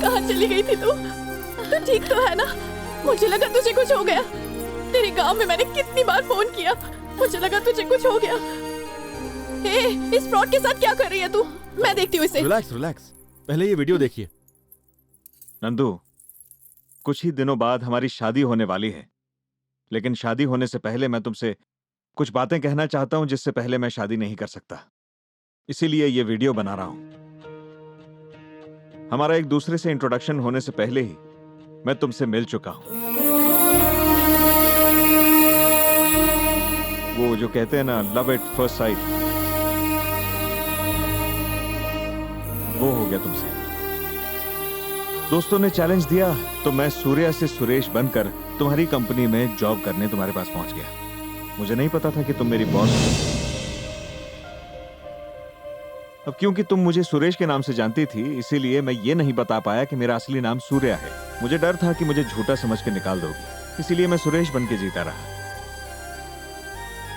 कहाँ चली गई थी तू? तू ठीक तो है ना? मुझे लगा तुझे कुछ हो गया। तेरे गांव में मैंने कितनी बार फोन किया, मुझे लगा तुझे कुछ हो गया। इस फ्रॉड के साथ क्या कर रही है तू? मैं देखती हूँ इसे। रिलैक्स, पहले ये वीडियो देखिए। नंदू, कुछ ही दिनों बाद हमारी शादी होने वाली है, लेकिन शादी होने से पहले मैं तुमसे कुछ बातें कहना चाहता हूं जिससे पहले मैं शादी नहीं कर सकता। इसीलिए ये वीडियो बना रहा हूं। हमारा एक दूसरे से इंट्रोडक्शन होने से पहले ही मैं तुमसे मिल चुका हूं। वो जो कहते हैं ना, लव एट फर्स्ट साइट, वो हो गया तुमसे। दोस्तों ने चैलेंज दिया तो मैं सूर्या से सुरेश बनकर तुम्हारी कंपनी में जॉब करने तुम्हारे पास पहुंच गया। मुझे नहीं पता था कि तुम मेरी बॉस हो। अब क्योंकि तुम मुझे सुरेश के नाम से जानती थी, इसीलिए मैं ये नहीं बता पाया कि मेरा असली नाम सूर्या है। मुझे डर था कि मुझे झूठा समझ के निकाल दोगी, इसीलिए मैं सुरेश बन के जीता रहा।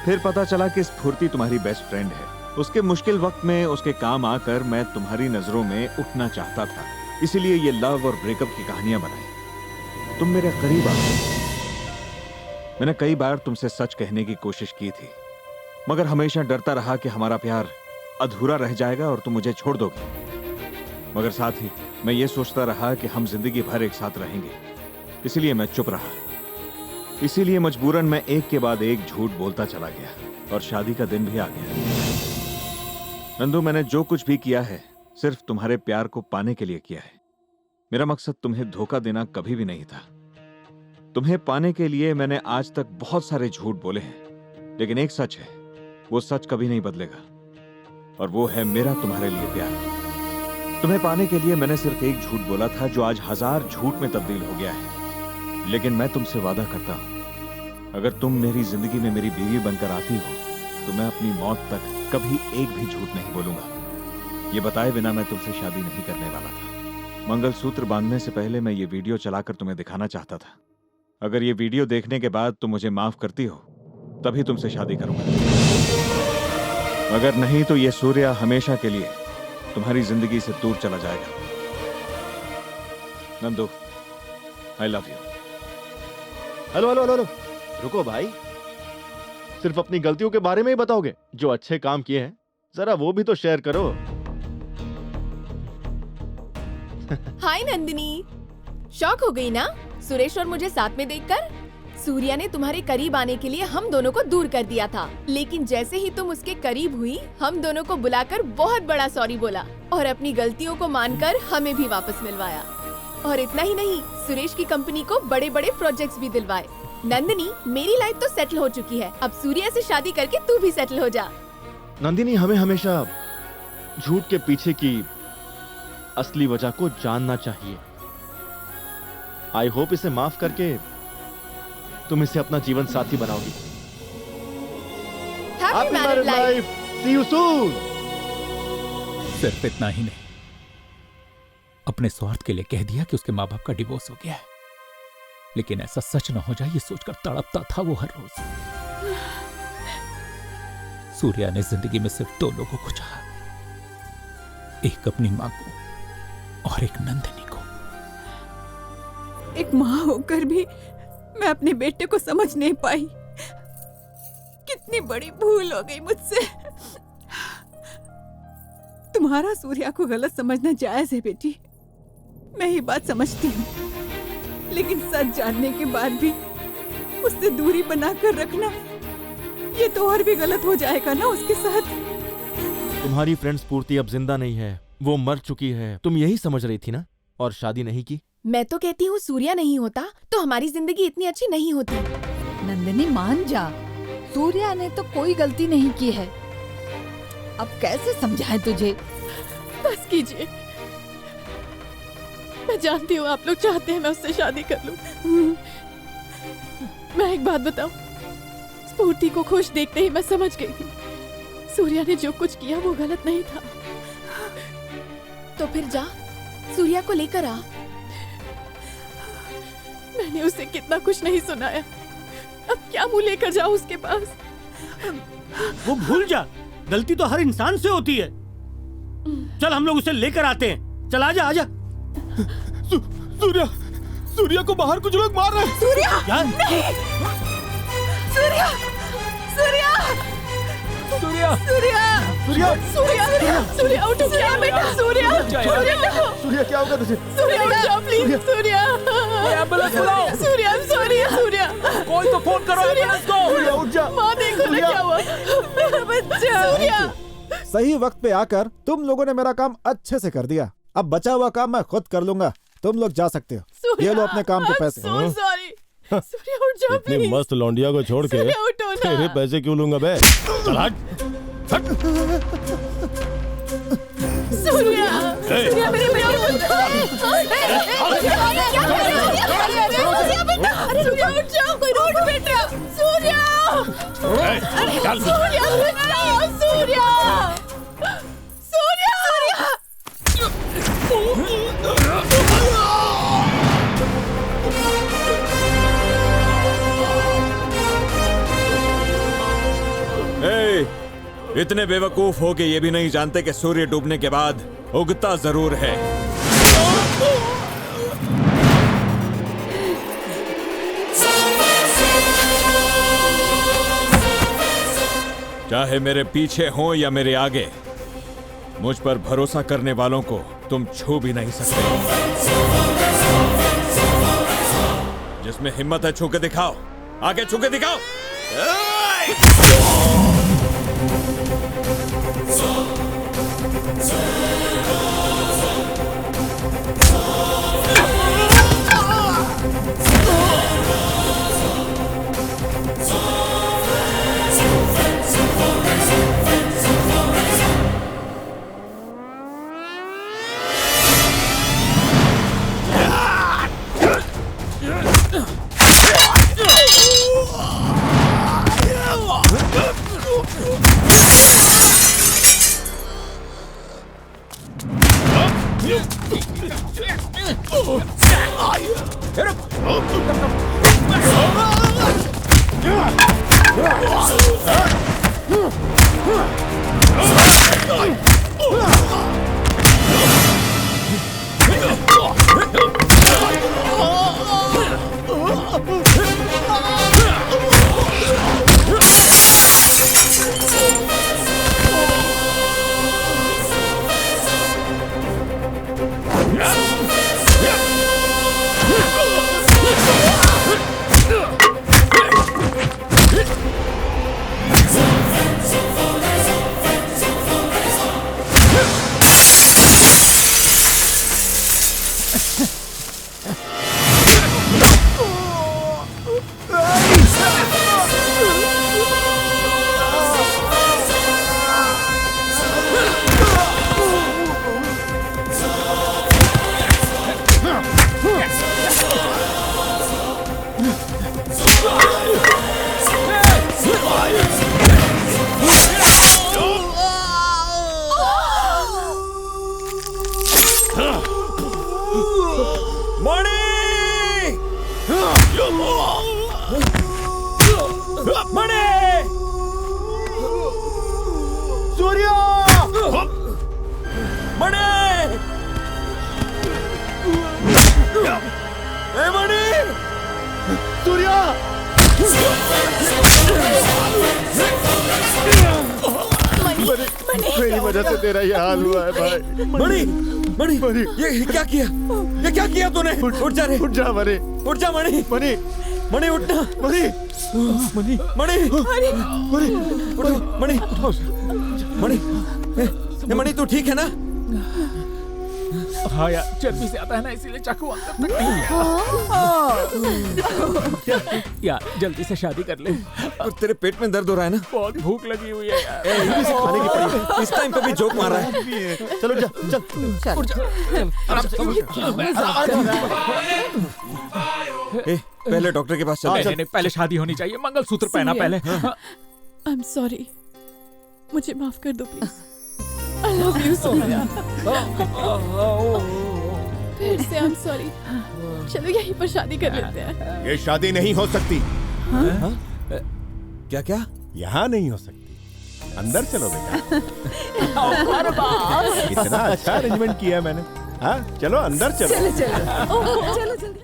फिर पता चला कि स्फूर्ति तुम्हारी बेस्ट फ्रेंड है। उसके मुश्किल वक्त में उसके काम आकर मैं तुम्हारी नजरों में उठना चाहता था, इसीलिए ये लव और ब्रेकअप की कहानियां बनाई। तुम मेरे करीब आ गए। मैंने कई बार तुमसे सच कहने की कोशिश की थी, मगर हमेशा डरता रहा कि हमारा प्यार अधूरा रह जाएगा और तुम मुझे छोड़ दोगे। मगर साथ ही मैं ये सोचता रहा कि हम जिंदगी भर एक साथ रहेंगे, इसलिए मैं चुप रहा। इसीलिए मजबूरन मैं एक के बाद एक झूठ बोलता चला गया और शादी का दिन भी आ गया। नंदू, मैंने जो कुछ भी किया है सिर्फ तुम्हारे प्यार को पाने के लिए किया है। मेरा मकसद तुम्हें धोखा देना कभी भी नहीं था। तुम्हें पाने के लिए मैंने आज तक बहुत सारे झूठ बोले हैं, लेकिन एक सच है, वो सच कभी नहीं बदलेगा, और वो है मेरा तुम्हारे लिए प्यार। तुम्हें पाने के लिए मैंने सिर्फ एक झूठ बोला था जो आज 1000 झूठ में तब्दील हो गया है। लेकिन मैं तुमसे वादा करता हूं, अगर तुम मेरी जिंदगी में मेरी बीवी बनकर आती हो तो मैं अपनी मौत तक कभी एक भी झूठ नहीं बोलूंगा। ये बताए बिना मैं तुमसे शादी नहीं करने वाला था। मंगलसूत्र बांधने से पहले मैं ये वीडियो चलाकर तुम्हें दिखाना चाहता था। अगर ये वीडियो देखने के बाद तुम मुझे माफ करती हो तभी तुमसे शादी करूंगा, अगर नहीं तो ये सूर्या हमेशा के लिए तुम्हारी जिंदगी से दूर चला जाएगा। Nandu, I love you. Hello hello hello, रुको भाई, सिर्फ अपनी गलतियों के बारे में ही बताओगे? जो अच्छे काम किए हैं जरा वो भी तो शेयर करो। हाय नंदिनी, शॉक हो गई ना सुरेश और मुझे साथ में देखकर? सूर्या ने तुम्हारे करीब आने के लिए हम दोनों को दूर कर दिया था, लेकिन जैसे ही तुम उसके करीब हुई हम दोनों को बुलाकर बहुत बड़ा सॉरी बोला और अपनी गलतियों को मानकर हमें भी वापस मिलवाया। और इतना ही नहीं, सुरेश की कंपनी को बड़े बड़े प्रोजेक्ट्स भी दिलवाए। नंदिनी, मेरी लाइफ तो सेटल हो चुकी है, अब सूर्या से शादी करके तू भी सेटल हो जा। नंदिनी, हमें हमेशा झूठ के पीछे की असली वजह को जानना चाहिए। आई होप इसे माफ करके तुम इसे अपना जीवन साथी बनाओगी। Happy married life. See you soon. सिर्फ इतना ही नहीं, अपने स्वार्थ के लिए कह दिया कि उसके माँ बाप का डिवोर्स हो गया है, लेकिन ऐसा सच न हो जाए ये सोचकर तड़पता था वो हर रोज। सूर्या ने जिंदगी में सिर्फ 2 लोगों को चाहा, एक अपनी मां को और एक नंदिनी को। एक मां होकर भी मैं अपने बेटे को समझ नहीं पाई। कितनी बड़ी भूल हो गई मुझसे। तुम्हारा सूर्या को गलत समझना जायज है बेटी, मैं ये बात समझती हूँ, लेकिन सच जानने के बाद भी उससे दूरी बनाकर रखना, ये तो और भी गलत हो जाएगा ना उसके साथ। तुम्हारी फ्रेंड स्फूर्ति अब जिंदा नहीं है, वो मर चुकी है, तुम यही समझ रही थी ना, और शादी नहीं की। मैं तो कहती हूँ सूर्या नहीं होता तो हमारी जिंदगी इतनी अच्छी नहीं होती। नंदिनी मान जा, सूर्या ने तो कोई गलती नहीं की है, अब कैसे समझाएं तुझे? बस कीजिए, मैं जानती हूँ आप लोग चाहते हैं मैं उससे शादी कर लूं। मैं एक बात बताऊं, स्फूर्ति को खुश देखते ही मैं समझ गई थी सूर्या ने जो कुछ किया वो गलत नहीं था। तो फिर जा, सूर्या को लेकर आ। मैंने उसे कितना कुछ नहीं सुनाया, अब क्या मुंह लेकर जाऊं उसके पास? वो भूल जा, गलती तो हर इंसान से होती है। चल हम लोग उसे लेकर आते हैं। चल आजा आजा। सूर्या को बाहर कुछ लोग मार रहे हैं। सूर्या क्या? नहीं! सूर्या सूर्या सूर्या सूर्या सूर्या सूर्या उठो क्या बेटा? सूर्या सूर्या क्या होगा तुझे? सूर्या उठ जाओ प्लीज। सूर्या एम्बुलेंस बुलाओ। सूर्या सॉरी सूर्या कोई तो फोन करो एम्बुलेंस को। सूर्या उठ जा। माँ देखो ना क्या हुआ मेरा बच्चा। सूर्या सही वक्त पे आकर तुम लोगों ने मेरा काम अच्छे से कर दिया। अब बचा हुआ काम मैं खुद कर लूंगा, तुम लोग जा सकते हो। ये लो अपने काम के पैसे। सॉरी सूर्या उठ जाओ इतनी प्लीज। मस्त लौंडिया को छोड़ के सूर्या उठो ना। तेरे पैसे क्यों लूंगा बे? चल हट। सूर्या सूर्या मेरे बेटा सूर्या उठ जाओ, कोई रोड बेटा। सूर्या चल। सूर्या उठ जाओ। सूर्या सूर्या इतने बेवकूफ हो के ये भी नहीं जानते कि सूर्य डूबने के बाद उगता जरूर है। चाहे मेरे पीछे हो या मेरे आगे, मुझ पर भरोसा करने वालों को तुम छू भी नहीं सकते। जिसमें हिम्मत है छू के दिखाओ, आगे छू के दिखाओ। मेरी वजह से तेरा ये हाल हुआ है भाई। मणि मणि मणि ये क्या किया? ये क्या किया तूने? उठ जा रे, उठ जा मणि, उठ जा मणि, मणि, मणि उठना, मणि, मणि, मणि, मणि, उठो, मणि, मणि, ए मणि तू ठीक है ना? हाँ यार, चर्बी से आता है ना, इसीलिए चाकू अंदर तक नहीं गया। यार जल्दी से शादी कर ले। और तेरे पेट में दर्द हो रहा है ना? बहुत भूख लगी हुई है यार। खाने की पड़ी। इस टाइम पे भी जोक मार रहा है। चलो जा, चल, उठ जा। पहले डॉक्टर के पास चल। नहीं, पहले शादी होनी चाहिए, मंगलसूत्र पहना पहले। आई एम सॉरी, मुझे माफ कर दो please. I love you Surya. फिर से आई एम सॉरी। चलो यहीं पर शादी कर लेते हैं। ये शादी नहीं हो सकती। क्या क्या? यहाँ नहीं हो सकती, अंदर चलो बेटा। इतना अच्छा अरेंजमेंट किया मैंने। हाँ चलो अंदर चलो। चलो चलो चलो चलो।